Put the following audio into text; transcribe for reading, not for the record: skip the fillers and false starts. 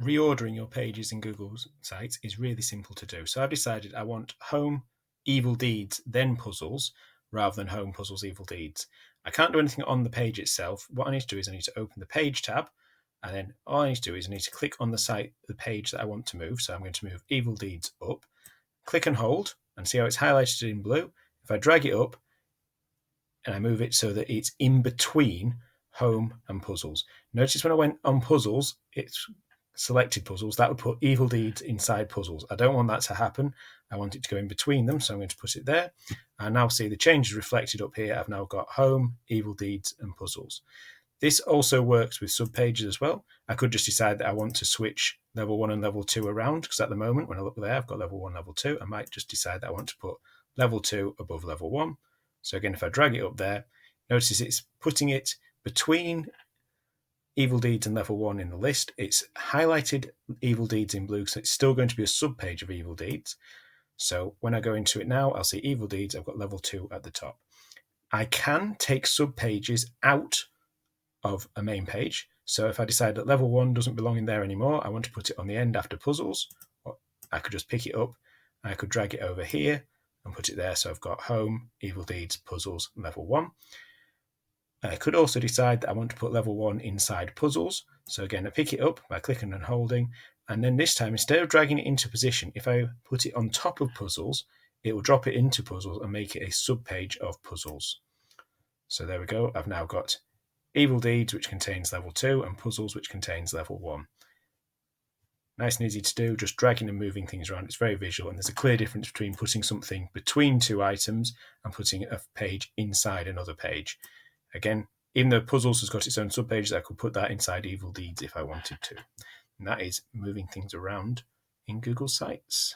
reordering your pages in Google Sites is really simple to do. So I've decided I want home, evil deeds, then puzzles, rather than home, puzzles, evil deeds. I can't do anything on the page itself. What I need to do is I need to open the page tab, and then all I need to do is I need to click on the page that I want to move. So I'm going to move evil deeds up, click and hold, and see how it's highlighted in blue. If I drag it up and I move it so that it's in between home and puzzles. Notice when I went on puzzles, it's selected puzzles. That would put evil deeds inside puzzles. I don't want that to happen. I want it to go in between them, so I'm going to put it there. I now see the changes reflected up here. I've now got home, evil deeds, and puzzles. This also works with subpages as well. I could just decide that I want to switch level 1 and level 2 around, because at the moment, when I look there, I've got level 1, level 2. I might just decide that I want to put level 2 above level 1. So again, if I drag it up there, notice it's putting it between evil deeds and level 1 in the list. It's highlighted evil deeds in blue, so it's still going to be a subpage of evil deeds. So when I go into it now, I'll see evil deeds. I've got level 2 at the top. I can take subpages out of a main page. So if I decide that level 1 doesn't belong in there anymore, I want to put it on the end after puzzles, I could just pick it up. I could drag it over here and put it there. So I've got home, evil deeds, puzzles, level 1. I could also decide that I want to put level 1 inside puzzles. So again, I pick it up by clicking and holding. And then this time, instead of dragging it into position, if I put it on top of puzzles, it will drop it into puzzles and make it a subpage of puzzles. So there we go. I've now got evil deeds, which contains level 2, and puzzles, which contains level 1. Nice and easy to do, just dragging and moving things around. It's very visual, and there's a clear difference between putting something between two items and putting a page inside another page. Again, even though puzzles has got its own subpages, I could put that inside evil deeds if I wanted to. And that is moving things around in Google Sites.